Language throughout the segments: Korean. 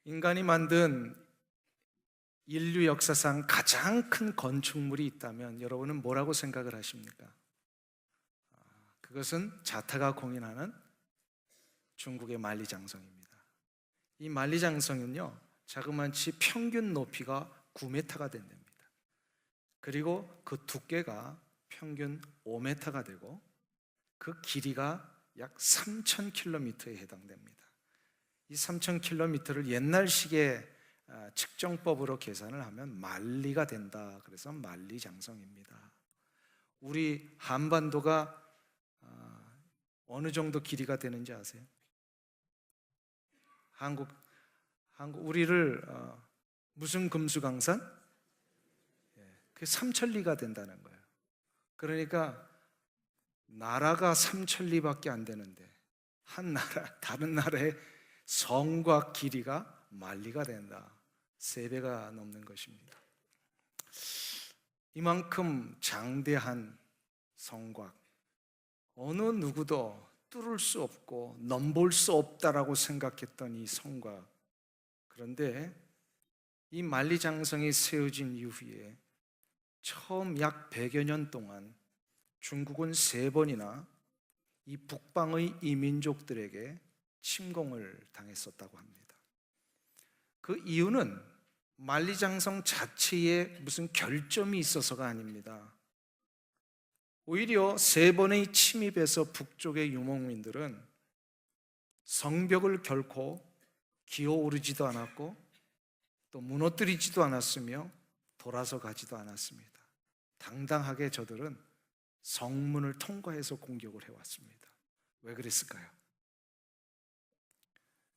인간이 만든 인류 역사상 가장 큰 건축물이 있다면 여러분은 뭐라고 생각을 하십니까? 그것은 자타가 공인하는 중국의 만리장성입니다. 이 만리장성은요, 자그마치 평균 높이가 9m가 된답니다. 그리고 그 두께가 평균 5m가 되고 그 길이가 약 3,000km에 해당됩니다. 이 3,000km를 옛날식의 측정법으로 계산을 하면 만리가 된다. 그래서 만리장성입니다. 우리 한반도가 어느 정도 길이가 되는지 아세요? 한국 우리를 무슨 금수강산? 그게 삼천리가 된다는 거예요. 그러니까 나라가 삼천리밖에 안 되는데 한 나라, 다른 나라의 성곽 길이가 만리가 된다. 3배가 넘는 것입니다. 이만큼 장대한 성곽, 어느 누구도 뚫을 수 없고 넘볼 수 없다라고 생각했던 이 성곽, 그런데 이 만리장성이 세워진 이후에 처음 약 100여 년 동안 중국은 3번이나 이 북방의 이민족들에게 침공을 당했었다고 합니다. 그 이유는 만리장성 자체에 무슨 결점이 있어서가 아닙니다. 오히려 3번의 침입에서 북쪽의 유목민들은 성벽을 결코 기어오르지도 않았고 또 무너뜨리지도 않았으며 돌아서 가지도 않았습니다. 당당하게 저들은 성문을 통과해서 공격을 해왔습니다. 왜 그랬을까요?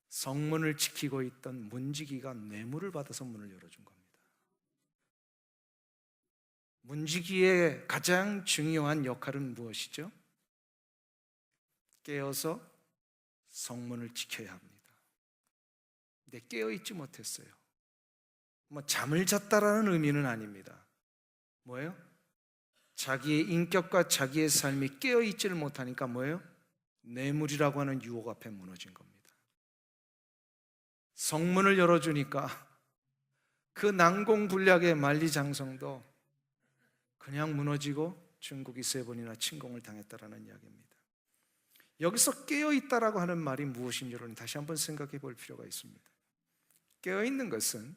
성문을 지키고 있던 문지기가 뇌물을 받아서 문을 열어준 겁니다. 문지기의 가장 중요한 역할은 무엇이죠? 깨어서 성문을 지켜야 합니다. 근데 깨어있지 못했어요. 잠을 잤다라는 의미는 아닙니다. 뭐예요? 자기의 인격과 자기의 삶이 깨어있지를 못하니까 뭐예요? 뇌물이라고 하는 유혹 앞에 무너진 겁니다. 성문을 열어주니까 그 난공불락의 만리장성도 그냥 무너지고 중국이 3번이나 침공을 당했다라는 이야기입니다. 여기서 깨어있다라고 하는 말이 무엇인지를 다시 한번 생각해 볼 필요가 있습니다. 깨어있는 것은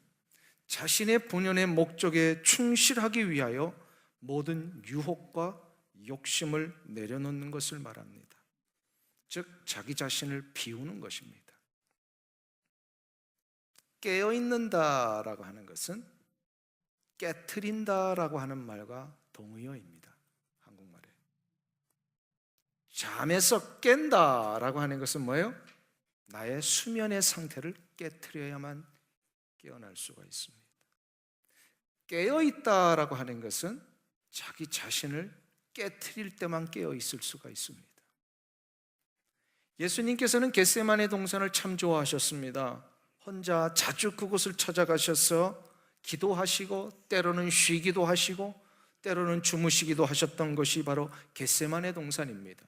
자신의 본연의 목적에 충실하기 위하여 모든 유혹과 욕심을 내려놓는 것을 말합니다. 즉 자기 자신을 비우는 것입니다. 깨어있는다라고 하는 것은 깨트린다라고 하는 말과 동의어입니다. 한국말에. 잠에서 깬다라고 하는 것은 뭐예요? 나의 수면의 상태를 깨트려야만 깨어날 수가 있습니다. 깨어있다라고 하는 것은 자기 자신을 깨트릴 때만 깨어있을 수가 있습니다. 예수님께서는 겟세마네 동산을 참 좋아하셨습니다. 혼자 자주 그곳을 찾아가셔서 기도하시고 때로는 쉬기도 하시고 때로는 주무시기도 하셨던 것이 바로 겟세마네 동산입니다.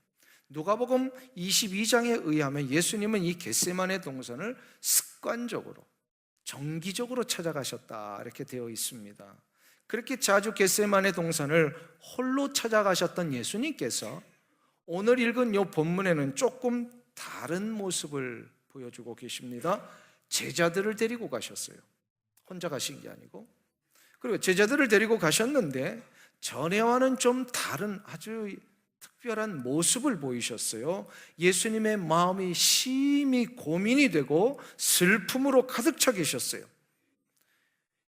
누가복음 22장에 의하면 예수님은 이 겟세마네 동산을 습관적으로 정기적으로 찾아가셨다 이렇게 되어 있습니다. 그렇게 자주 겟세마네 동산을 홀로 찾아가셨던 예수님께서 오늘 읽은 이 본문에는 조금 다른 모습을 보여주고 계십니다. 제자들을 데리고 가셨어요. 혼자 가신 게 아니고. 그리고 제자들을 데리고 가셨는데 전에와는 좀 다른 아주 특별한 모습을 보이셨어요. 예수님의 마음이 심히 고민이 되고 슬픔으로 가득 차 계셨어요.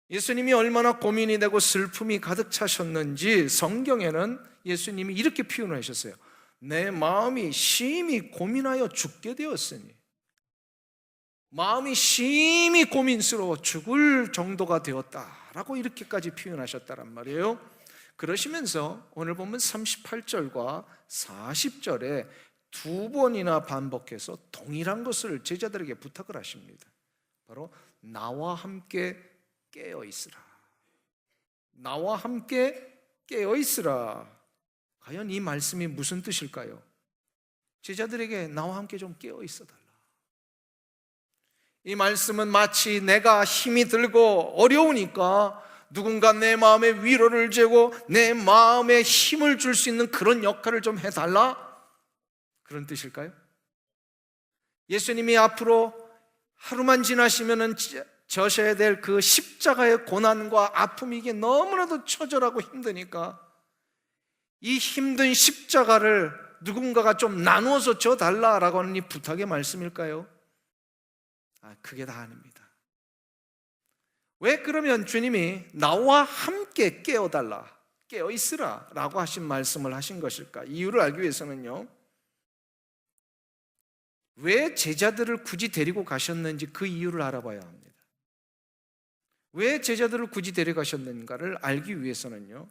예수님이 얼마나 고민이 되고 슬픔이 가득 차셨는지 성경에는 예수님이 이렇게 표현을 하셨어요. 내 마음이 심히 고민하여 죽게 되었으니, 마음이 심히 고민스러워 죽을 정도가 되었다라고 이렇게까지 표현하셨다란 말이에요. 그러시면서 오늘 보면 38절과 40절에 2번이나 반복해서 동일한 것을 제자들에게 부탁을 하십니다. 바로 나와 함께 깨어 있으라. 나와 함께 깨어 있으라. 과연 이 말씀이 무슨 뜻일까요? 제자들에게 나와 함께 좀 깨어 있어 달라. 이 말씀은 마치 내가 힘이 들고 어려우니까 누군가 내 마음에 위로를 주고 내 마음에 힘을 줄 수 있는 그런 역할을 좀 해달라, 그런 뜻일까요? 예수님이 앞으로 하루만 지나시면은 져셔야 될 그 십자가의 고난과 아픔이 이게 너무나도 처절하고 힘드니까 이 힘든 십자가를 누군가가 좀 나누어서 져달라라고 하는 이 부탁의 말씀일까요? 그게 다 아닙니다. 왜 그러면 주님이 나와 함께 깨어달라, 깨어있으라 라고 하신 말씀을 하신 것일까? 이유를 알기 위해서는요, 왜 제자들을 굳이 데리고 가셨는지 그 이유를 알아봐야 합니다. 왜 제자들을 굳이 데려가셨는가를 알기 위해서는요,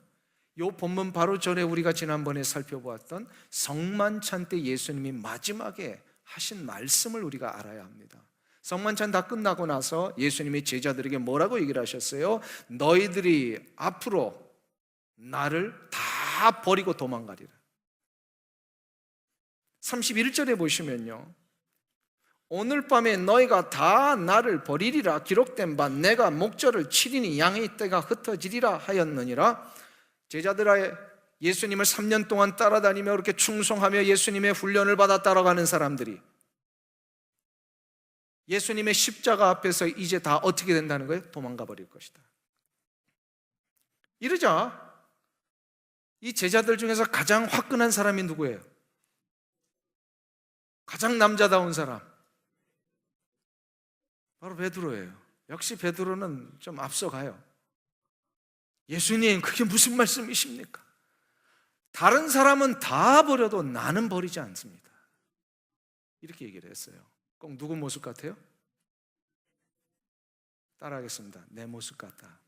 이 본문 바로 전에 우리가 지난번에 살펴보았던 성만찬 때 예수님이 마지막에 하신 말씀을 우리가 알아야 합니다. 성만찬 다 끝나고 나서 예수님이 제자들에게 뭐라고 얘기를 하셨어요? 너희들이 앞으로 나를 다 버리고 도망가리라. 31절에 보시면요, 오늘 밤에 너희가 다 나를 버리리라 기록된 바 내가 목젖을 치리니 양의 떼가 흩어지리라 하였느니라. 제자들의 예수님을 3년 동안 따라다니며 그렇게 충성하며 예수님의 훈련을 받아 따라가는 사람들이 예수님의 십자가 앞에서 이제 다 어떻게 된다는 거예요? 도망가 버릴 것이다. 이러자 이 제자들 중에서 가장 화끈한 사람이 누구예요? 가장 남자다운 사람, 바로 베드로예요. 역시 베드로는 좀 앞서가요. 예수님, 그게 무슨 말씀이십니까? 다른 사람은 다 버려도 나는 버리지 않습니다. 이렇게 얘기를 했어요. 꼭 누구 모습 같아요? 따라하겠습니다. 내 모습 같다.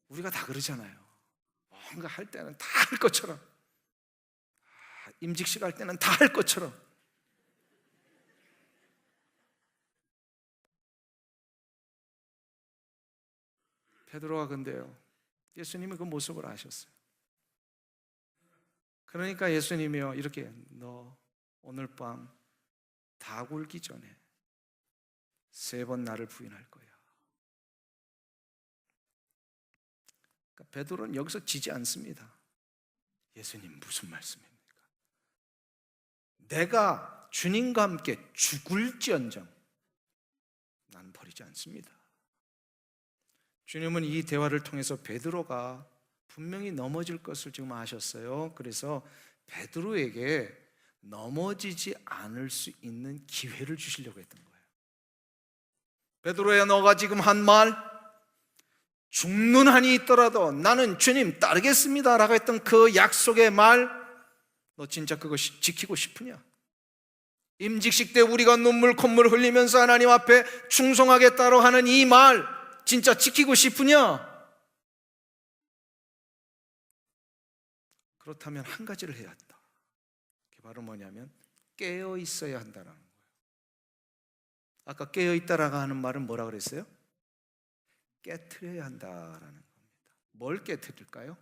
우리가 다 그러잖아요. 뭔가 할 때는 다 할 것처럼, 임직식 할 때는 다 할 것처럼. 베드로가 근데요, 예수님이 그 모습을 아셨어요. 그러니까 예수님이요, 이렇게 너 오늘 밤 다 굴기 전에 3번 나를 부인할 거야. 그러니까 베드로는 여기서 지지 않습니다. 예수님 무슨 말씀입니까? 내가 주님과 함께 죽을지언정 난 버리지 않습니다. 주님은 이 대화를 통해서 베드로가 분명히 넘어질 것을 지금 아셨어요. 그래서 베드로에게 넘어지지 않을 수 있는 기회를 주시려고 했던 거예요. 베드로야, 너가 지금 한 말, 죽는 한이 있더라도 나는 주님 따르겠습니다 라고 했던 그 약속의 말, 너 진짜 그것이 지키고 싶으냐? 임직식 때 우리가 눈물 콧물 흘리면서 하나님 앞에 충성하겠다고 하는 이 말 진짜 지키고 싶으냐? 그렇다면 한 가지를 해야 한다. 그게 바로 뭐냐면 깨어 있어야 한다는 거예요. 아까 깨어 있다라고 하는 말은 뭐라 그랬어요? 깨트려야 한다라는 겁니다. 뭘 깨트릴까요?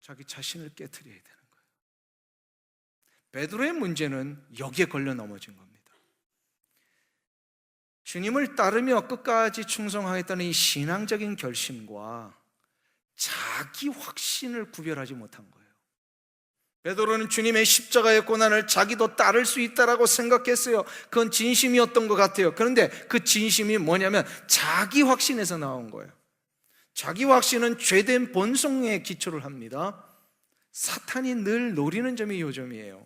자기 자신을 깨트려야 되는 거예요. 베드로의 문제는 여기에 걸려 넘어진 겁니다. 주님을 따르며 끝까지 충성하겠다는 이 신앙적인 결심과 자기 확신을 구별하지 못한 거예요. 베드로는 주님의 십자가의 고난을 자기도 따를 수 있다라고 생각했어요. 그건 진심이었던 것 같아요. 그런데 그 진심이 뭐냐면 자기 확신에서 나온 거예요. 자기 확신은 죄된 본성에 기초를 합니다. 사탄이 늘 노리는 점이 요 점이에요.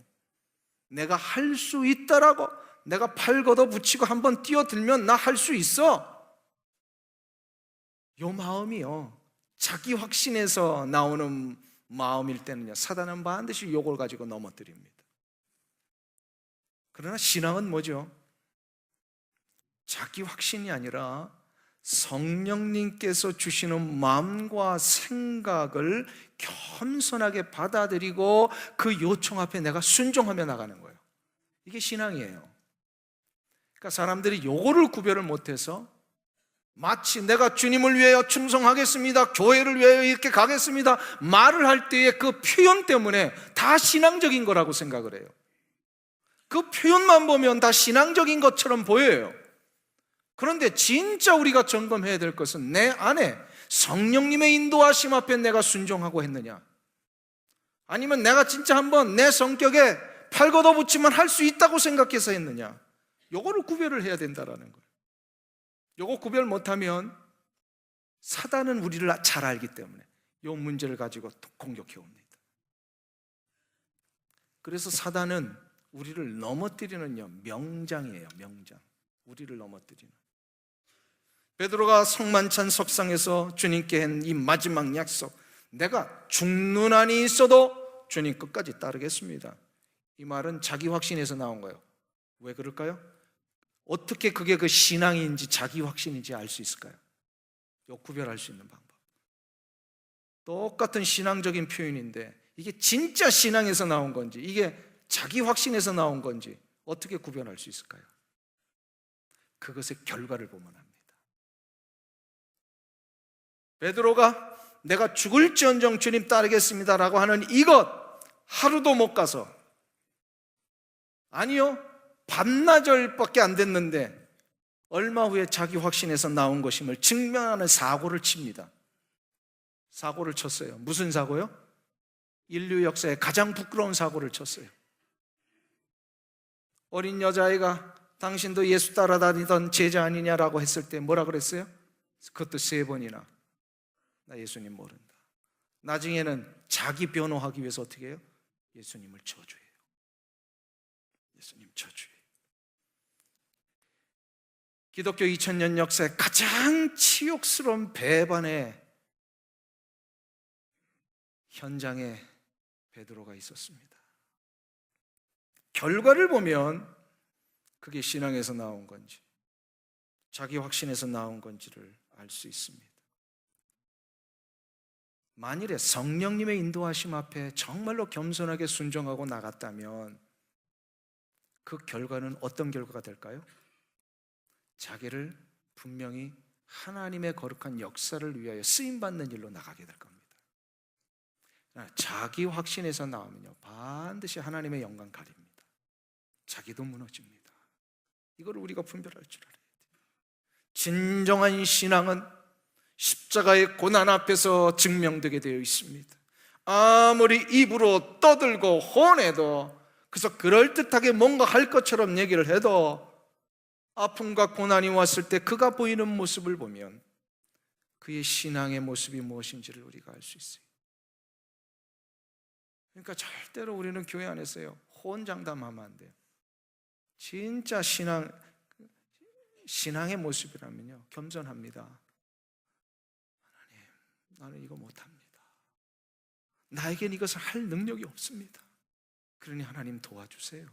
내가 할 수 있다라고, 내가 팔 걷어붙이고 한번 뛰어들면 나 할 수 있어, 요 마음이요, 자기 확신에서 나오는 마음일 때는요, 사단은 반드시 요걸 가지고 넘어뜨립니다. 그러나 신앙은 뭐죠? 자기 확신이 아니라 성령님께서 주시는 마음과 생각을 겸손하게 받아들이고 그 요청 앞에 내가 순종하며 나가는 거예요. 이게 신앙이에요. 그러니까 사람들이 요거를 구별을 못해서 마치 내가 주님을 위하여 충성하겠습니다, 교회를 위하여 이렇게 가겠습니다 말을 할 때의 그 표현 때문에 다 신앙적인 거라고 생각을 해요. 그 표현만 보면 다 신앙적인 것처럼 보여요. 그런데 진짜 우리가 점검해야 될 것은 내 안에 성령님의 인도하심 앞에 내가 순종하고 했느냐, 아니면 내가 진짜 한번 내 성격에 팔 걷어붙이면 할 수 있다고 생각해서 했느냐, 요거를 구별을 해야 된다라는 거예요. 요거 구별 못하면 사단은 우리를 잘 알기 때문에 요 문제를 가지고 공격해 옵니다. 그래서 사단은 우리를 넘어뜨리는 명장이에요. 명장. 우리를 넘어뜨리는. 베드로가 성만찬 석상에서 주님께 한 이 마지막 약속, 내가 죽는 한이 있어도 주님 끝까지 따르겠습니다, 이 말은 자기 확신에서 나온 거예요. 왜 그럴까요? 어떻게 그게 그 신앙인지 자기 확신인지 알 수 있을까요? 요 구별할 수 있는 방법. 똑같은 신앙적인 표현인데 이게 진짜 신앙에서 나온 건지 이게 자기 확신에서 나온 건지 어떻게 구별할 수 있을까요? 그것의 결과를 보면 합니다. 베드로가 내가 죽을지언정 주님 따르겠습니다라고 하는 이것 하루도 못 가서, 아니요, 반나절밖에 안 됐는데 얼마 후에 자기 확신에서 나온 것임을 증명하는 사고를 칩니다. 사고를 쳤어요. 무슨 사고요? 인류 역사에 가장 부끄러운 사고를 쳤어요. 어린 여자아이가 당신도 예수 따라다니던 제자 아니냐라고 했을 때 뭐라 그랬어요? 그것도 3번이나 나 예수님 모른다. 나중에는 자기 변호하기 위해서 어떻게 해요? 예수님을 저주해요. 예수님 저주해요. 기독교 2000년 역사의 가장 치욕스러운 배반의 현장에 베드로가 있었습니다. 결과를 보면 그게 신앙에서 나온 건지 자기 확신에서 나온 건지를 알 수 있습니다. 만일에 성령님의 인도하심 앞에 정말로 겸손하게 순종하고 나갔다면 그 결과는 어떤 결과가 될까요? 자기를 분명히 하나님의 거룩한 역사를 위하여 쓰임받는 일로 나가게 될 겁니다. 자기 확신에서 나오면요 반드시 하나님의 영광 가립니다. 자기도 무너집니다. 이걸 우리가 분별할 줄 알아야 돼요. 진정한 신앙은 십자가의 고난 앞에서 증명되게 되어 있습니다. 아무리 입으로 떠들고 혼해도, 그래서 그럴듯하게 뭔가 할 것처럼 얘기를 해도 아픔과 고난이 왔을 때 그가 보이는 모습을 보면 그의 신앙의 모습이 무엇인지를 우리가 알 수 있어요. 그러니까 절대로 우리는 교회 안에서요 호언장담하면 안 돼요. 진짜 신앙의 모습이라면요 겸손합니다. 하나님, 나는 이거 못합니다. 나에겐 이것을 할 능력이 없습니다. 그러니 하나님 도와주세요.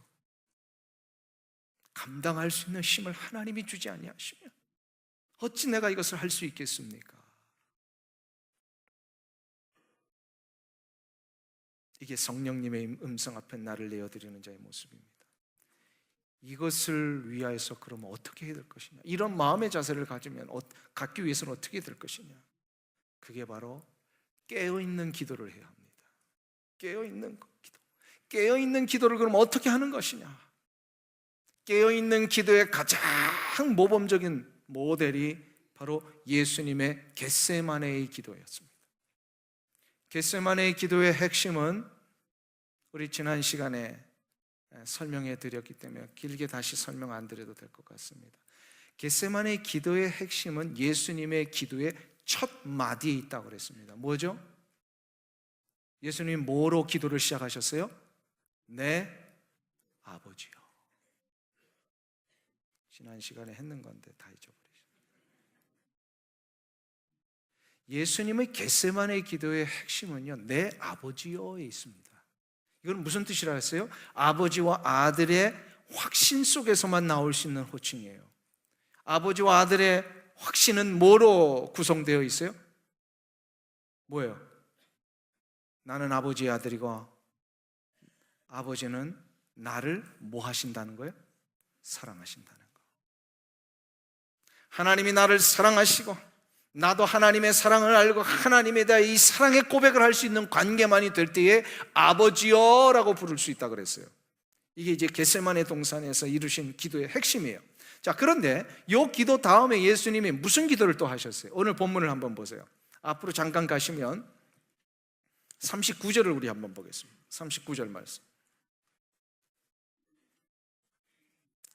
감당할 수 있는 힘을 하나님이 주지 아니하시면 어찌 내가 이것을 할 수 있겠습니까? 이게 성령님의 음성 앞에 나를 내어드리는 자의 모습입니다. 이것을 위하여서 그러면 어떻게 해야 될 것이냐, 이런 마음의 자세를 갖기 위해서는 어떻게 해야 될 것이냐, 그게 바로 깨어있는 기도를 해야 합니다. 깨어있는 기도. 깨어있는 기도를 그럼 어떻게 하는 것이냐, 깨어있는 기도의 가장 모범적인 모델이 바로 예수님의 겟세마네의 기도였습니다. 겟세마네의 기도의 핵심은 우리 지난 시간에 설명해 드렸기 때문에 길게 다시 설명 안 드려도 될 것 같습니다. 겟세마네의 기도의 핵심은 예수님의 기도의 첫 마디에 있다고 그랬습니다. 뭐죠? 예수님 뭐로 기도를 시작하셨어요? 내 아버지요. 지난 시간에 했는 건데 다 잊어버리셨어요. 예수님의 겟세마네 기도의 핵심은요 내 아버지요에 있습니다. 이건 무슨 뜻이라 했어요? 아버지와 아들의 확신 속에서만 나올 수 있는 호칭이에요. 아버지와 아들의 확신은 뭐로 구성되어 있어요? 뭐예요? 나는 아버지의 아들이고 아버지는 나를 뭐 하신다는 거예요? 사랑하신다는 거. 하나님이 나를 사랑하시고 나도 하나님의 사랑을 알고 하나님에 대해 이 사랑의 고백을 할 수 있는 관계만이 될 때에 아버지여라고 부를 수 있다고 그랬어요. 이게 이제 겟세마네 동산에서 이루신 기도의 핵심이에요. 자, 그런데 이 기도 다음에 예수님이 무슨 기도를 또 하셨어요? 오늘 본문을 한번 보세요. 앞으로 잠깐 가시면 39절을 우리 한번 보겠습니다. 39절 말씀.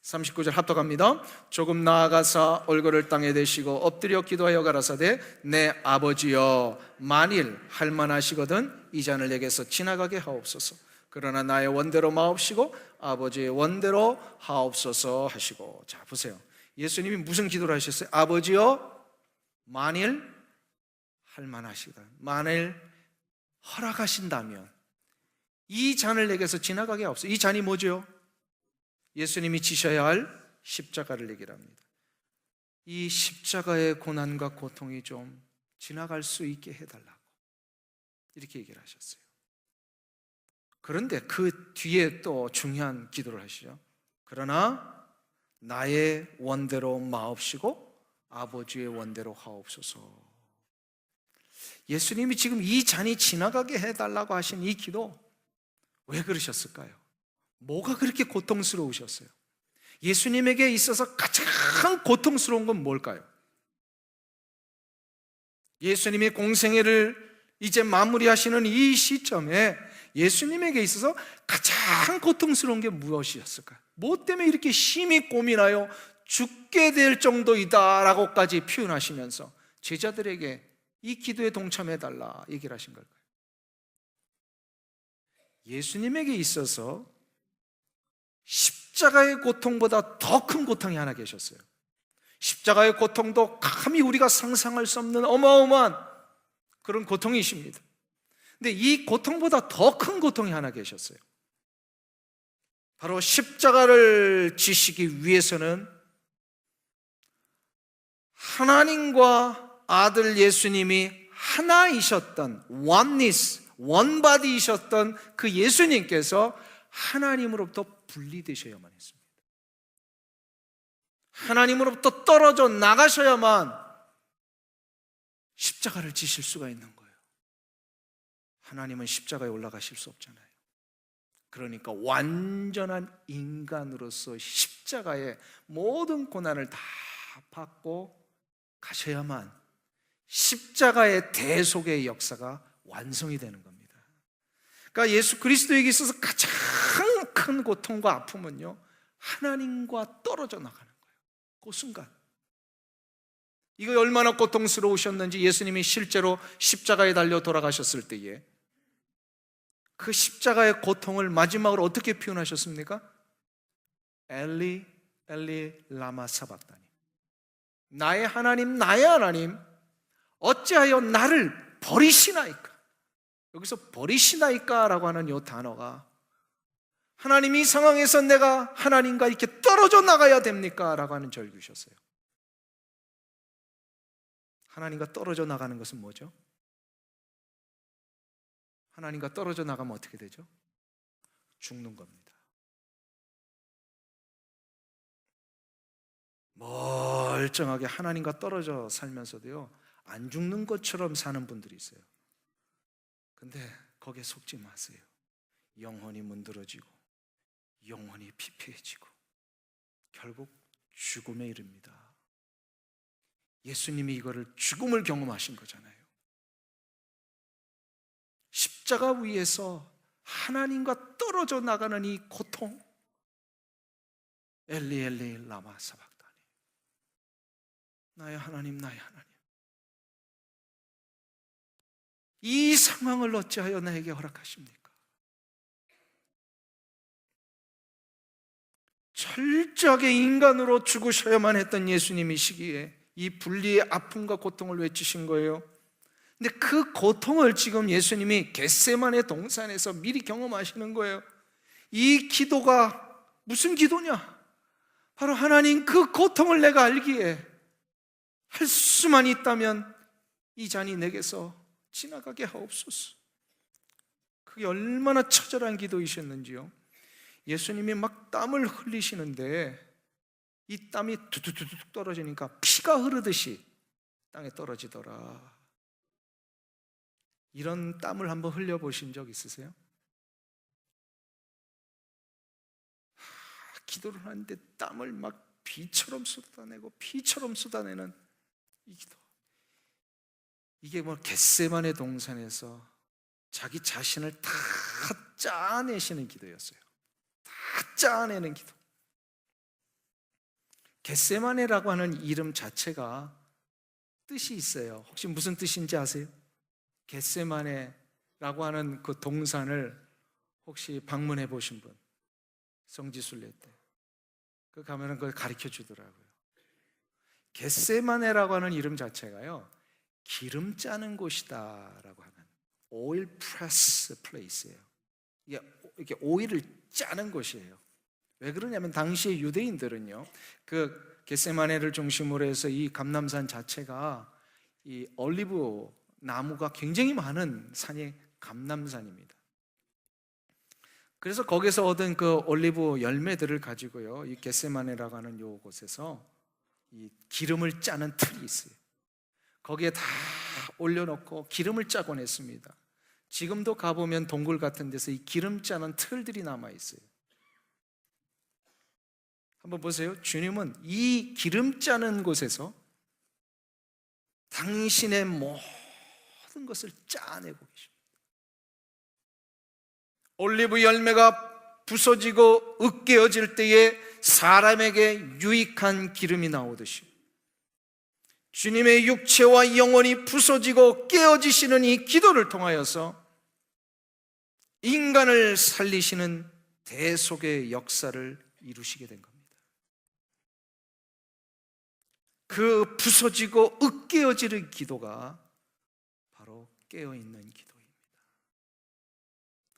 39절 합독합니다. 조금 나아가사 얼굴을 땅에 대시고 엎드려 기도하여 가라사대 내 아버지여 만일 할만하시거든 이 잔을 내게서 지나가게 하옵소서. 그러나 나의 원대로 마옵시고 아버지의 원대로 하옵소서 하시고. 자, 보세요. 예수님이 무슨 기도를 하셨어요? 아버지여 만일 할만하시거든, 만일 허락하신다면 이 잔을 내게서 지나가게 하옵소서. 이 잔이 뭐죠? 예수님이 지셔야 할 십자가를 얘기합니다. 이 십자가의 고난과 고통이 좀 지나갈 수 있게 해달라고 이렇게 얘기를 하셨어요. 그런데 그 뒤에 또 중요한 기도를 하시죠. 그러나 나의 원대로 마옵시고 아버지의 원대로 하옵소서. 예수님이 지금 이 잔이 지나가게 해달라고 하신 이 기도, 왜 그러셨을까요? 뭐가 그렇게 고통스러우셨어요? 예수님에게 있어서 가장 고통스러운 건 뭘까요? 예수님이 공생애를 이제 마무리하시는 이 시점에 예수님에게 있어서 가장 고통스러운 게 무엇이었을까요? 뭐 때문에 이렇게 심히 고민하여 죽게 될 정도이다라고까지 표현하시면서 제자들에게 이 기도에 동참해달라 얘기를 하신 걸까요? 예수님에게 있어서 십자가의 고통보다 더 큰 고통이 하나 계셨어요. 십자가의 고통도 감히 우리가 상상할 수 없는 어마어마한 그런 고통이십니다. 근데 이 고통보다 더 큰 고통이 하나 계셨어요. 바로 십자가를 지시기 위해서는 하나님과 아들 예수님이 하나이셨던 oneness, 원바디이셨던 그 예수님께서 하나님으로부터 분리되셔야만 했습니다. 하나님으로부터 떨어져 나가셔야만 십자가를 지실 수가 있는 거예요. 하나님은 십자가에 올라가실 수 없잖아요. 그러니까 완전한 인간으로서 십자가의 모든 고난을 다 받고 가셔야만 십자가의 대속의 역사가 완성이 되는 겁니다. 그러니까 예수 그리스도에게 있어서 가장 큰 고통과 아픔은요, 하나님과 떨어져 나가는 거예요. 그 순간. 이거 얼마나 고통스러우셨는지 예수님이 실제로 십자가에 달려 돌아가셨을 때에 그 십자가의 고통을 마지막으로 어떻게 표현하셨습니까? 엘리 엘리 라마 사박다니, 나의 하나님 어찌하여 나를 버리시나이까. 여기서 버리시나이까 라고 하는 이 단어가, 하나님 이 상황에서 내가 하나님과 이렇게 떨어져 나가야 됩니까? 라고 하는 절규셨어요. 하나님과 떨어져 나가는 것은 뭐죠? 하나님과 떨어져 나가면 어떻게 되죠? 죽는 겁니다. 멀쩡하게 하나님과 떨어져 살면서도요, 안 죽는 것처럼 사는 분들이 있어요. 근데 거기에 속지 마세요. 영혼이 문드러지고 영혼이 피폐해지고 결국 죽음에 이릅니다. 예수님이 이거를 죽음을 경험하신 거잖아요. 십자가 위에서 하나님과 떨어져 나가는 이 고통, 엘리 엘리 라마 사박다니, 나의 하나님 나의 하나님, 이 상황을 어찌하여 나에게 허락하십니까? 철저하게 인간으로 죽으셔야만 했던 예수님이시기에 이 분리의 아픔과 고통을 외치신 거예요. 근데 그 고통을 지금 예수님이 겟세마네 동산에서 미리 경험하시는 거예요. 이 기도가 무슨 기도냐? 바로 하나님, 그 고통을 내가 알기에 할 수만 있다면 이 잔이 내게서 지나가게 하옵소서. 그게 얼마나 처절한 기도이셨는지요. 예수님이 막 땀을 흘리시는데 이 땀이 두둑두둑 떨어지니까 피가 흐르듯이 땅에 떨어지더라. 이런 땀을 한번 흘려보신 적 있으세요? 기도를 하는데 땀을 막 비처럼 쏟아내는 이 기도. 이게 뭐 겟세마네 동산에서 자기 자신을 다 짜내시는 기도였어요. 다 짜내는 기도. 겟세마네라고 하는 이름 자체가 뜻이 있어요. 혹시 무슨 뜻인지 아세요? 겟세마네라고 하는 그 동산을 혹시 방문해 보신 분? 성지순례 때. 그 가면은 그걸 가르쳐 주더라고요. 겟세마네라고 하는 이름 자체가요, 기름 짜는 곳이다라고 하는, 오일 프레스 플레이스예요. 이게 오일을 짜는 곳이에요. 왜 그러냐면 당시의 유대인들은요, 그 겟세마네를 중심으로 해서 이 감람산 자체가 이 올리브 나무가 굉장히 많은 산이 감람산입니다. 그래서 거기서 얻은 그 올리브 열매들을 가지고요, 이 겟세마네라고 하는 요 곳에서 이 기름을 짜는 틀이 있어요. 거기에 다 올려놓고 기름을 짜곤 했습니다. 지금도 가보면 동굴 같은 데서 이 기름 짜는 틀들이 남아있어요. 한번 보세요. 주님은 이 기름 짜는 곳에서 당신의 모든 것을 짜내고 계십니다. 올리브 열매가 부서지고 으깨어질 때에 사람에게 유익한 기름이 나오듯이 주님의 육체와 영혼이 부서지고 깨어지시는 이 기도를 통하여서 인간을 살리시는 대속의 역사를 이루시게 된 겁니다. 그 부서지고 으깨어지는 기도가 바로 깨어있는 기도입니다.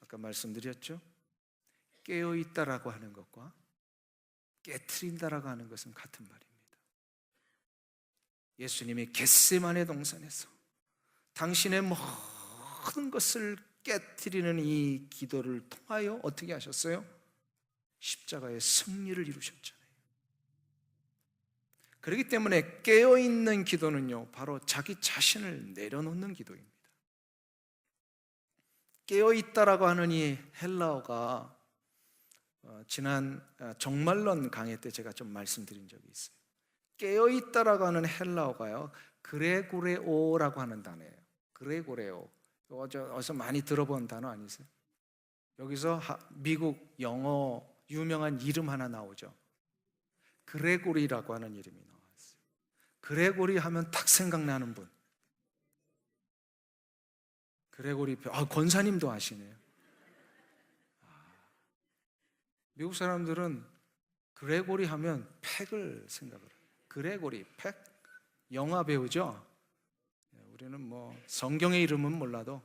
아까 말씀드렸죠? 깨어있다라고 하는 것과 깨트린다라고 하는 것은 같은 말입니다. 예수님이 겟세마네 동산에서 당신의 모든 것을 깨트리는 이 기도를 통하여 어떻게 하셨어요? 십자가의 승리를 이루셨잖아요. 그렇기 때문에 깨어있는 기도는요, 바로 자기 자신을 내려놓는 기도입니다. 깨어있다라고 하는 이 헬라어가 지난 정말론 강의 때 제가 좀 말씀드린 적이 있어요. 깨어있다라고 하는 헬라어가요, 그레고레오라고 하는 단어예요. 그레고레오. 어디서 많이 들어본 단어 아니세요? 여기서 미국 영어 유명한 이름 하나 나오죠. 그레고리라고 하는 이름이 나왔어요. 그레고리 하면 딱 생각나는 분. 그레고리, 권사님도 아시네요. 미국 사람들은 그레고리 하면 팩을 생각을 해요. 그레고리, 팩? 영화 배우죠? 우리는 뭐 성경의 이름은 몰라도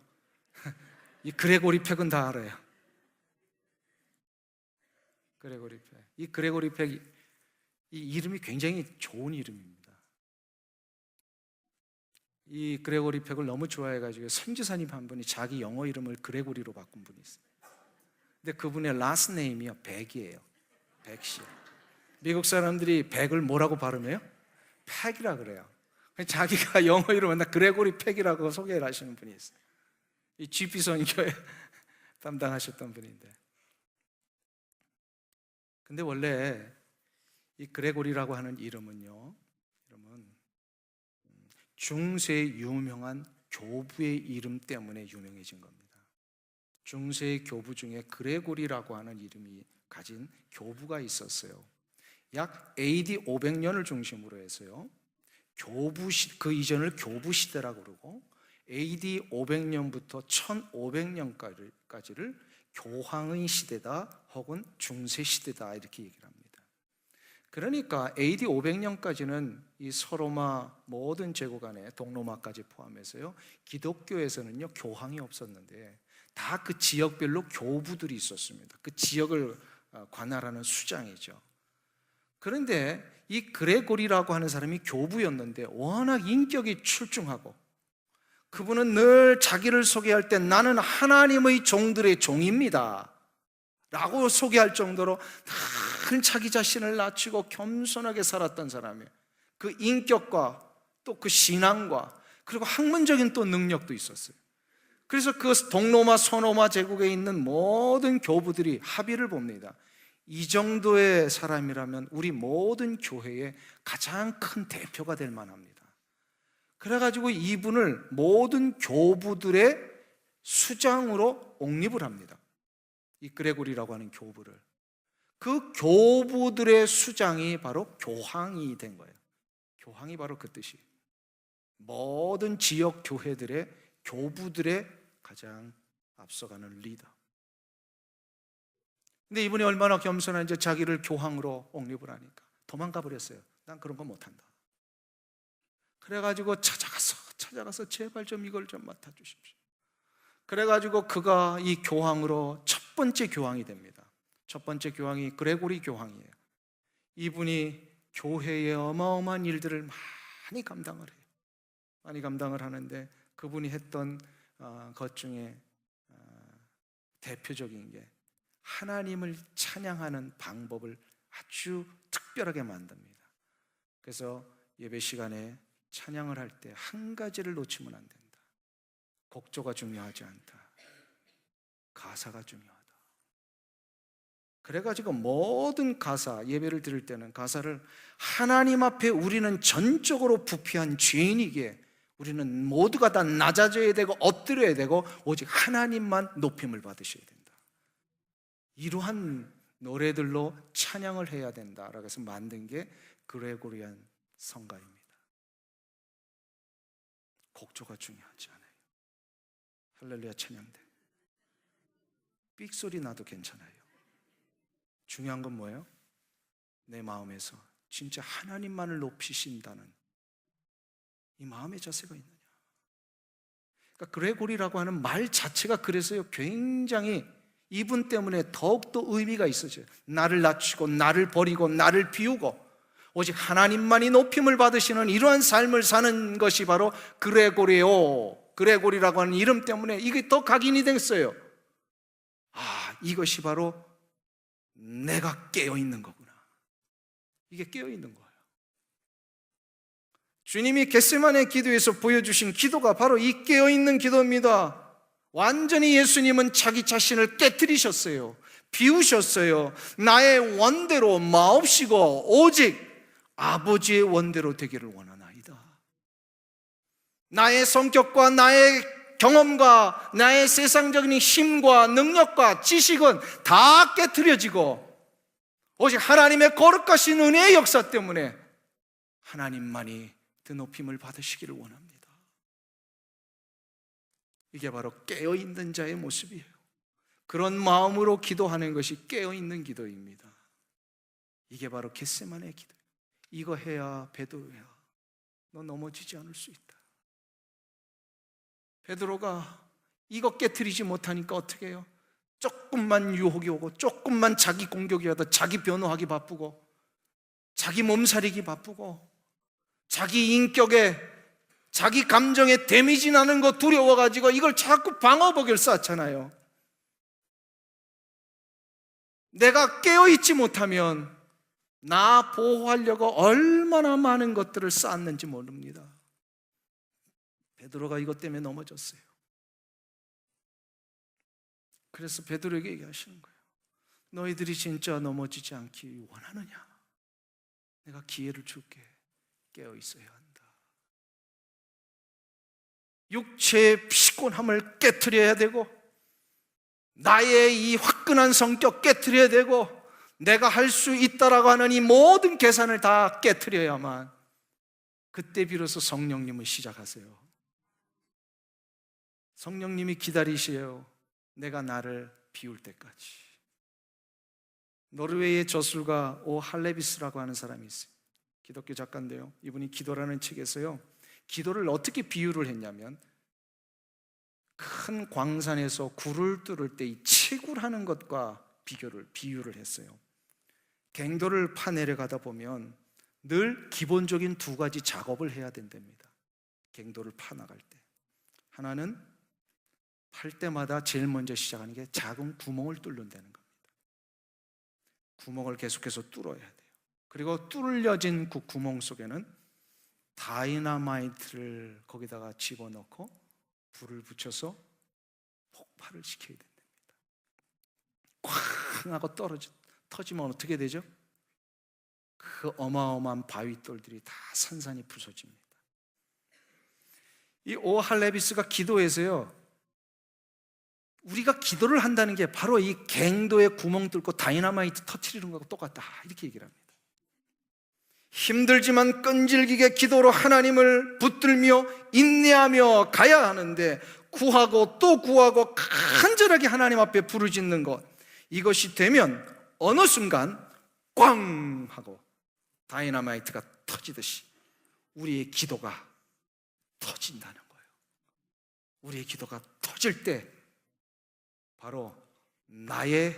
이 그레고리 팩은 다 알아요. 그레고리 팩. 이 그레고리 팩, 이 이름이 굉장히 좋은 이름입니다. 이 그레고리 팩을 너무 좋아해가지고 선지자님 한 분이 자기 영어 이름을 그레고리로 바꾼 분이 있어요. 근데 그분의 라스트 네임이요, 백이에요. 백씨. 미국 사람들이 백을 뭐라고 발음해요? 팩이라 그래요. 자기가 영어 이름은 나 그레고리 팩이라고 소개를 하시는 분이 있어요. 이 GP 선교에 담당하셨던 분인데. 근데 원래 이 그레고리라고 하는 이름은 중세의 유명한 교부의 이름 때문에 유명해진 겁니다. 중세의 교부 중에 그레고리라고 하는 이름이 가진 교부가 있었어요. 약 AD 500년을 중심으로 해서요, 그 이전을 교부 시대라고 그러고 AD 500년부터 1500년까지를 교황의 시대다 혹은 중세 시대다 이렇게 얘기를 합니다. 그러니까 AD 500년까지는 이 서로마 모든 제국 안에 동로마까지 포함해서요, 기독교에서는요 교황이 없었는데 다 그 지역별로 교부들이 있었습니다. 그 지역을 관할하는 수장이죠. 그런데 이 그레고리라고 하는 사람이 교부였는데 워낙 인격이 출중하고 그분은 늘 자기를 소개할 때 나는 하나님의 종들의 종입니다 라고 소개할 정도로 늘 자기 자신을 낮추고 겸손하게 살았던 사람이에요. 그 인격과 또 그 신앙과 그리고 학문적인 또 능력도 있었어요. 그래서 그 동로마 서로마 제국에 있는 모든 교부들이 합의를 봅니다. 이 정도의 사람이라면 우리 모든 교회의 가장 큰 대표가 될 만합니다. 그래가지고 이분을 모든 교부들의 수장으로 옹립을 합니다. 이 그레고리라고 하는 교부를. 그 교부들의 수장이 바로 교황이 된 거예요. 교황이 바로 그 뜻이에요. 모든 지역 교회들의 교부들의 가장 앞서가는 리더. 근데 이분이 얼마나 겸손한지 자기를 교황으로 옹립을 하니까 도망가 버렸어요. 난 그런 거 못한다. 그래가지고 찾아가서 제발 좀 이걸 좀 맡아주십시오. 그래가지고 그가 이 교황으로 첫 번째 교황이 됩니다. 첫 번째 교황이 그레고리 교황이에요. 이분이 교회의 어마어마한 일들을 많이 감당을 해요. 많이 감당을 하는데 그분이 했던 것 중에 대표적인 게 하나님을 찬양하는 방법을 아주 특별하게 만듭니다. 그래서 예배 시간에 찬양을 할 때 한 가지를 놓치면 안 된다. 곡조가 중요하지 않다. 가사가 중요하다. 그래가지고 모든 가사, 예배를 드릴 때는 가사를 하나님 앞에 우리는 전적으로 부패한 죄인이기에 우리는 모두가 다 낮아져야 되고 엎드려야 되고 오직 하나님만 높임을 받으셔야 된다. 이러한 노래들로 찬양을 해야 된다라고 해서 만든 게 그레고리안 성가입니다. 곡조가 중요하지 않아요. 할렐루야 찬양대. 삑소리 나도 괜찮아요. 중요한 건 뭐예요? 내 마음에서 진짜 하나님만을 높이신다는 이 마음의 자세가 있느냐. 그러니까 그레고리라고 하는 말 자체가 그래서요 굉장히 이분 때문에 더욱더 의미가 있어져요. 나를 낮추고 나를 버리고 나를 비우고 오직 하나님만이 높임을 받으시는 이러한 삶을 사는 것이 바로 그레고리라고 하는 이름 때문에 이게 더 각인이 됐어요. 이것이 바로 내가 깨어있는 거구나. 이게 깨어있는 거예요. 주님이 겟세마네 기도에서 보여주신 기도가 바로 이 깨어있는 기도입니다. 완전히 예수님은 자기 자신을 깨트리셨어요. 비우셨어요. 나의 원대로 마옵시고 오직 아버지의 원대로 되기를 원하나이다. 나의 성격과 나의 경험과 나의 세상적인 힘과 능력과 지식은 다 깨트려지고 오직 하나님의 거룩하신 은혜의 역사 때문에 하나님만이 그 높임을 받으시기를 원합니다. 이게 바로 깨어있는 자의 모습이에요. 그런 마음으로 기도하는 것이 깨어있는 기도입니다. 이게 바로 겟세마네 기도. 이거 해야 베드로야 너 넘어지지 않을 수 있다. 베드로가 이거 깨트리지 못하니까 어떻게 해요? 조금만 유혹이 오고 조금만 자기 공격이 와도 자기 변호하기 바쁘고 자기 몸살이기 바쁘고 자기 인격에 자기 감정에 데미지 나는 거 두려워가지고 이걸 자꾸 방어복을 쌓잖아요. 내가 깨어있지 못하면 나 보호하려고 얼마나 많은 것들을 쌓았는지 모릅니다. 베드로가 이것 때문에 넘어졌어요. 그래서 베드로에게 얘기하시는 거예요. 너희들이 진짜 넘어지지 않기 원하느냐? 내가 기회를 줄게. 깨어 있어야 한다. 육체의 피곤함을 깨트려야 되고 나의 이 화끈한 성격 깨트려야 되고 내가 할 수 있다라고 하는 이 모든 계산을 다 깨트려야만 그때 비로소 성령님을 시작하세요. 성령님이 기다리시에요. 내가 나를 비울 때까지. 노르웨이의 저술가 오 할레비스라고 하는 사람이 있어요. 기독교 작가인데요. 이분이 기도라는 책에서요 기도를 어떻게 비유를 했냐면 큰 광산에서 굴을 뚫을 때 이 채굴하는 것과 비유를 했어요. 갱도를 파 내려가다 보면 늘 기본적인 두 가지 작업을 해야 된답니다. 갱도를 파 나갈 때 하나는 팔 때마다 제일 먼저 시작하는 게 작은 구멍을 뚫는다는 겁니다. 구멍을 계속해서 뚫어야 돼요. 그리고 뚫려진 그 구멍 속에는 다이너마이트를 거기다가 집어넣고 불을 붙여서 폭발을 시켜야 된답니다. 쾅 하고 터지면 어떻게 되죠? 그 어마어마한 바위돌들이 다 산산이 부서집니다. 이 오할레비스가 기도해서요, 우리가 기도를 한다는 게 바로 이 갱도에 구멍 뚫고 다이너마이트 터트리는 거하고 똑같다, 이렇게 얘기를 합니다. 힘들지만 끈질기게 기도로 하나님을 붙들며 인내하며 가야 하는데, 구하고 또 구하고 간절하게 하나님 앞에 부르짖는 것, 이것이 되면 어느 순간 꽝 하고 다이너마이트가 터지듯이 우리의 기도가 터진다는 거예요. 우리의 기도가 터질 때 바로 나의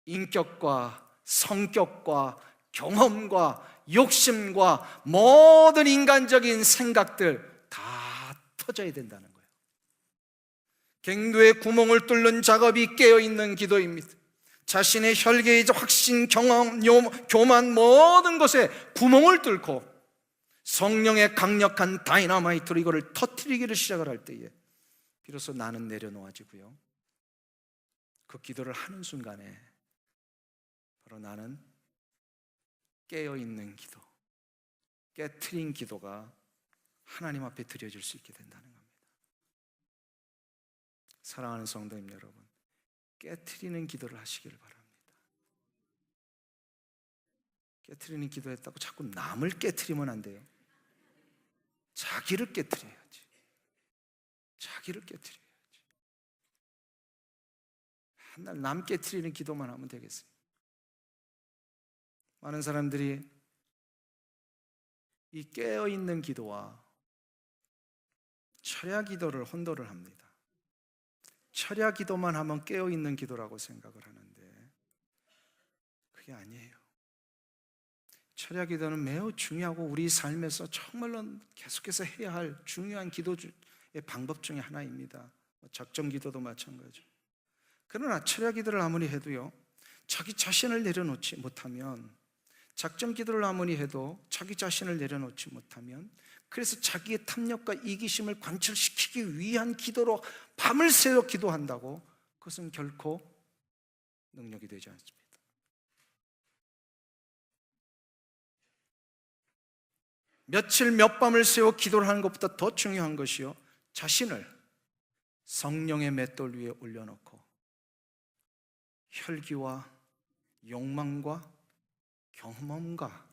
인격과 성격과 경험과 욕심과 모든 인간적인 생각들 다 터져야 된다는 거예요. 갱도의 구멍을 뚫는 작업이 깨어있는 기도입니다. 자신의 혈계이자 확신, 경험, 교만 모든 것에 구멍을 뚫고 성령의 강력한 다이너마이트로 이거를 터뜨리기를 시작을 할 때에 비로소 나는 내려놓아지고요, 그 기도를 하는 순간에 바로 나는 깨어있는 기도, 깨트린 기도가 하나님 앞에 드려질 수 있게 된다는 겁니다. 사랑하는 성도님 여러분, 깨트리는 기도를 하시기를 바랍니다. 깨트리는 기도했다고 자꾸 남을 깨트리면 안 돼요. 자기를 깨트려야지. 자기를 깨트려야지. 한날 남 깨트리는 기도만 하면 되겠어요. 많은 사람들이 이 깨어있는 기도와 철야 기도를 혼도를 합니다. 철야 기도만 하면 깨어있는 기도라고 생각을 하는데 그게 아니에요. 철야 기도는 매우 중요하고 우리 삶에서 정말로 계속해서 해야 할 중요한 기도의 방법 중에 하나입니다. 작정 기도도 마찬가지죠. 그러나 철야 기도를 아무리 해도요, 자기 자신을 내려놓지 못하면, 작정 기도를 아무리 해도 자기 자신을 내려놓지 못하면, 그래서 자기의 탐욕과 이기심을 관철시키기 위한 기도로 밤을 새워 기도한다고, 그것은 결코 능력이 되지 않습니다. 며칠 몇 밤을 새워 기도를 하는 것보다 더 중요한 것이요, 자신을 성령의 맷돌 위에 올려놓고 혈기와 욕망과 경험과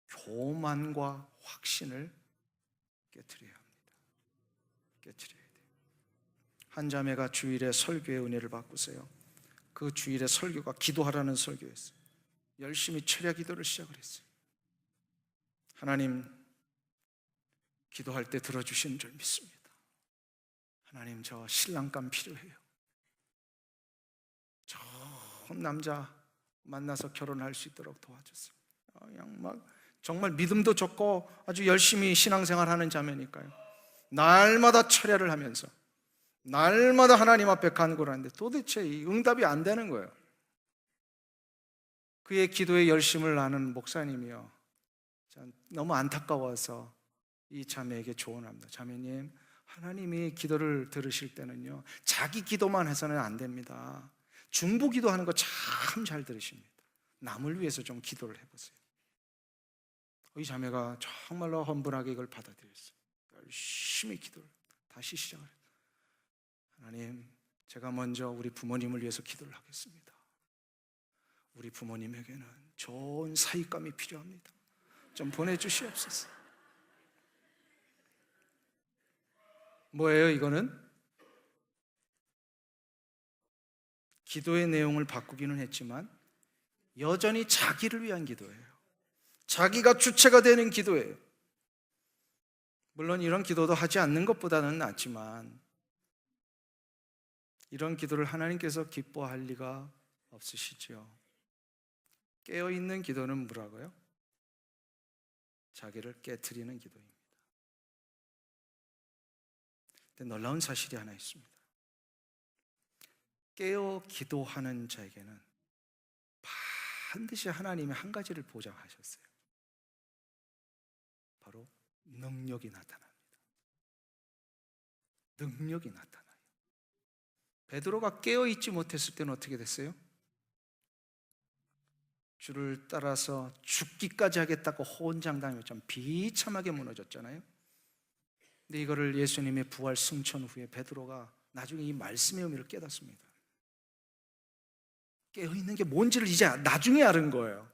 교만과 확신을 깨트려야 합니다. 깨트려야 돼요. 한 자매가 주일에 설교의 은혜를 받고서요, 그 주일에 설교가 기도하라는 설교였어요. 열심히 철야 기도를 시작을 했어요. 하나님, 기도할 때 들어주시는 줄 믿습니다. 하나님, 저 신랑감 필요해요. 좋은 남자 만나서 결혼할 수 있도록 도와주세요. 그냥 막 정말 믿음도 좋고 아주 열심히 신앙생활하는 자매니까요, 날마다 철야를 하면서 날마다 하나님 앞에 간구를 하는데 도대체 이 응답이 안 되는 거예요. 그의 기도에 열심을 아는 목사님이요, 너무 안타까워서 이 자매에게 조언합니다. 자매님, 하나님이 기도를 들으실 때는요, 자기 기도만 해서는 안 됩니다. 중보 기도하는 거 참 잘 들으십니다. 남을 위해서 좀 기도를 해보세요. 이 자매가 정말로 헌분하게 이걸 받아들였어요. 열심히 기도를 다시 시작을 해요. 하나님, 제가 먼저 우리 부모님을 위해서 기도를 하겠습니다. 우리 부모님에게는 좋은 사익감이 필요합니다. 좀 보내주시옵소서. 뭐예요 이거는? 기도의 내용을 바꾸기는 했지만 여전히 자기를 위한 기도예요. 자기가 주체가 되는 기도예요. 물론 이런 기도도 하지 않는 것보다는 낫지만 이런 기도를 하나님께서 기뻐할 리가 없으시죠. 깨어있는 기도는 뭐라고요? 자기를 깨트리는 기도입니다. 근데 놀라운 사실이 하나 있습니다. 깨어 기도하는 자에게는 반드시 하나님이 한 가지를 보장하셨어요. 바로 능력이 나타납니다. 능력이 나타나요. 베드로가 깨어 있지 못했을 때는 어떻게 됐어요? 주를 따라서 죽기까지 하겠다고 호언장담이 좀 비참하게 무너졌잖아요. 근데 이거를 예수님의 부활 승천 후에 베드로가 나중에 이 말씀의 의미를 깨닫습니다. 깨어있는 게 뭔지를 이제 나중에 알은 거예요.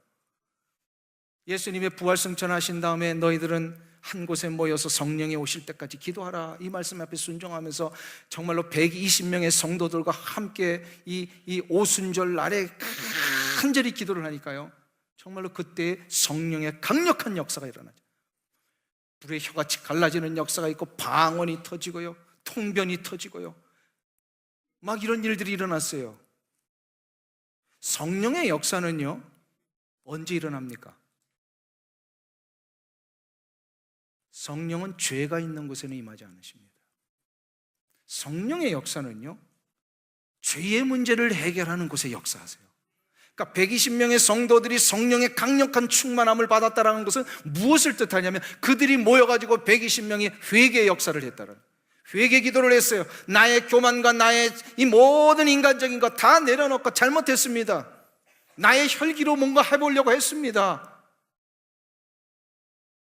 예수님의 부활 승천하신 다음에 너희들은 한 곳에 모여서 성령이 오실 때까지 기도하라, 이 말씀 앞에 순종하면서 정말로 120명의 성도들과 함께 이 오순절 날에 간절히 기도를 하니까요, 정말로 그때 성령의 강력한 역사가 일어나죠. 불의 혀같이 갈라지는 역사가 있고 방언이 터지고요, 통변이 터지고요, 막 이런 일들이 일어났어요. 성령의 역사는요, 언제 일어납니까? 성령은 죄가 있는 곳에는 임하지 않으십니다. 성령의 역사는요, 죄의 문제를 해결하는 곳에 역사하세요. 그러니까 120명의 성도들이 성령의 강력한 충만함을 받았다는 것은 무엇을 뜻하냐면, 그들이 모여가지고 120명이 회개의 역사를 했다는, 회개 기도를 했어요. 나의 교만과 나의 이 모든 인간적인 것 다 내려놓고 잘못했습니다. 나의 혈기로 뭔가 해보려고 했습니다.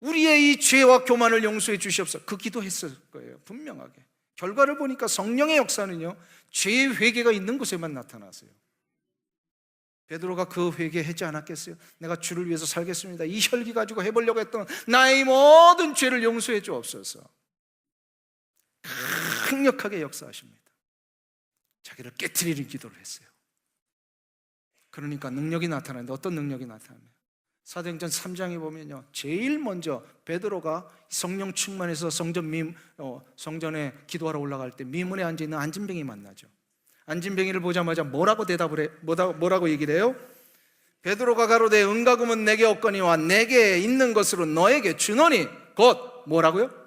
우리의 이 죄와 교만을 용서해 주시옵소서. 그 기도했을 거예요, 분명하게. 결과를 보니까 성령의 역사는요, 죄의 회개가 있는 곳에만 나타나세요. 베드로가 그 회개하지 않았겠어요? 내가 주를 위해서 살겠습니다, 이 혈기 가지고 해보려고 했던 나의 모든 죄를 용서해 주옵소서. 강력하게 역사하십니다. 자기를 깨트리는 기도를 했어요. 그러니까 능력이 나타나는데, 어떤 능력이 나타나요? 사도행전 3장에 보면요, 제일 먼저 베드로가 성령 충만해서 성전에 기도하러 올라갈 때 미문에 앉아있는 안진뱅이 만나죠. 안진뱅이를 보자마자 뭐라고 얘기를 해요? 베드로가 가로되 은과금은 내게 없거니와 내게 있는 것으로 너에게 주노니, 곧 뭐라고요?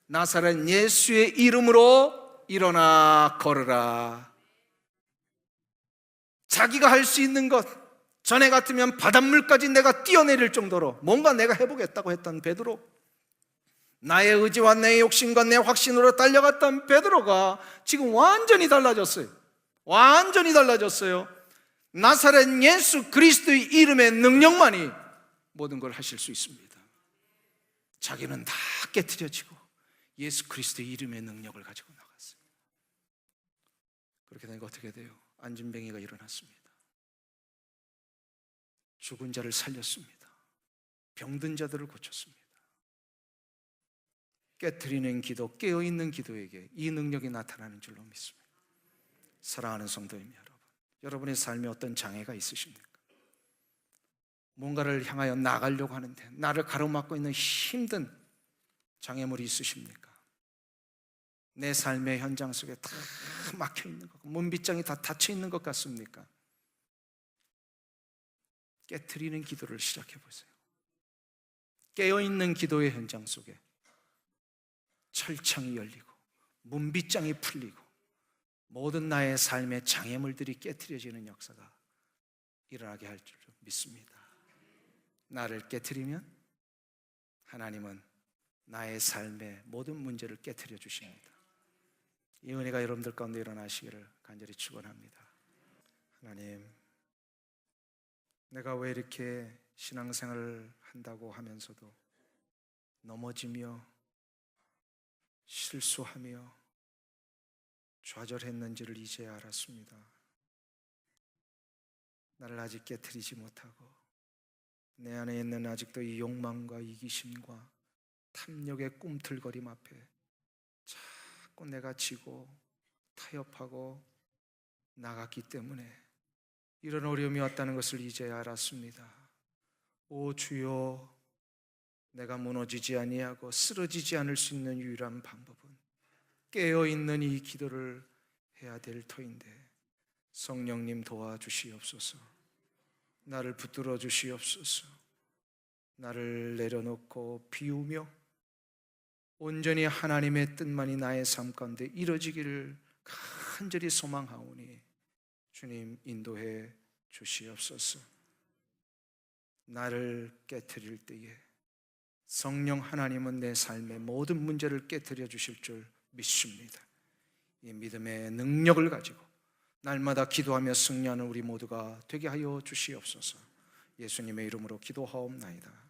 나사렛 예수의 이름으로 일어나 걸으라. 자기가 할 수 있는 것, 전에 같으면 바닷물까지 내가 뛰어내릴 정도로 뭔가 내가 해보겠다고 했던 베드로, 나의 의지와 내 욕심과 내 확신으로 달려갔던 베드로가 지금 완전히 달라졌어요. 완전히 달라졌어요. 나사렛 예수 그리스도의 이름의 능력만이 모든 걸 하실 수 있습니다. 자기는 다 깨트려지고 예수 그리스도의 이름의 능력을 가지고 나갔어요. 그렇게 되니까 어떻게 돼요? 안진뱅이가 일어났습니다. 죽은 자를 살렸습니다. 병든 자들을 고쳤습니다. 깨트리는 기도, 깨어있는 기도에게 이 능력이 나타나는 줄로 믿습니다. 사랑하는 성도님 여러분, 여러분의 삶에 어떤 장애가 있으십니까? 뭔가를 향하여 나가려고 하는데 나를 가로막고 있는 힘든 장애물이 있으십니까? 내 삶의 현장 속에 다 막혀 있는 것, 문빗장이 다 닫혀 있는 것 같습니까? 깨트리는 기도를 시작해 보세요. 깨어있는 기도의 현장 속에 철창이 열리고 문빗장이 풀리고 모든 나의 삶의 장애물들이 깨트려지는 역사가 일어나게 할 줄 믿습니다. 나를 깨트리면 하나님은 나의 삶의 모든 문제를 깨트려 주십니다. 이 은혜가 여러분들 가운데 일어나시기를 간절히 축원합니다. 하나님, 내가 왜 이렇게 신앙생활을 한다고 하면서도 넘어지며 실수하며 좌절했는지를 이제 알았습니다. 나를 아직 깨트리지 못하고 내 안에 있는 아직도 이 욕망과 이기심과 탐욕의 꿈틀거림 앞에 자꾸 내가 지고 타협하고 나갔기 때문에 이런 어려움이 왔다는 것을 이제 알았습니다. 오 주여, 내가 무너지지 아니하고 쓰러지지 않을 수 있는 유일한 방법은 깨어있는 이 기도를 해야 될 터인데, 성령님 도와주시옵소서. 나를 붙들어 주시옵소서. 나를 내려놓고 비우며 온전히 하나님의 뜻만이 나의 삶 가운데 이루어지기를 간절히 소망하오니 주님 인도해 주시옵소서. 나를 깨트릴 때에 성령 하나님은 내 삶의 모든 문제를 깨트려 주실 줄 믿습니다. 이 믿음의 능력을 가지고 날마다 기도하며 승리하는 우리 모두가 되게 하여 주시옵소서. 예수님의 이름으로 기도하옵나이다.